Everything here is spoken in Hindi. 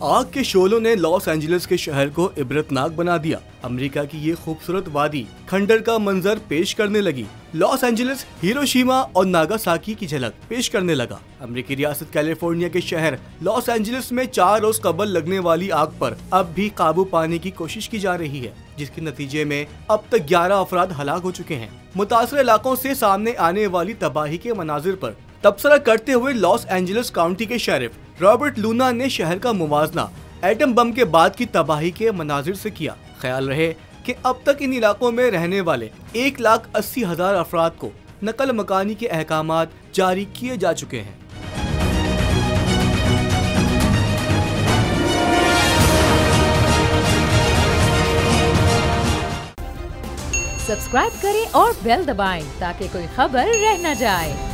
आग के शोलों ने लॉस एंजलिस के शहर को इबरतनाक बना दिया। अमेरिका की ये खूबसूरत वादी खंडर का मंजर पेश करने लगी। लॉस एंजलिस हिरोशिमा और नागासाकी की झलक पेश करने लगा। अमेरिकी रियासत कैलिफोर्निया के शहर लॉस एंजलिस में 4 रोज कबल लगने वाली आग पर अब भी काबू पाने की कोशिश की जा रही है, जिसके नतीजे में अब तक 11 अफराद हलाक हो चुके हैं। मुतासर इलाकों से सामने आने वाली तबाही के मनाजिर पर तबसरा करते हुए लॉस एंजलिस काउंटी के शेरिफ रॉबर्ट लूना ने शहर का मुवाजना एटम बम के बाद की तबाही के मनाजिर से किया। ख्याल रहे कि अब तक इन इलाकों में रहने वाले 1,80,000 अफराद को नकल मकानी के अहकामात जारी किए जा चुके हैं। सब्सक्राइब करें और बेल दबाएं ताकि कोई खबर रह न जाए।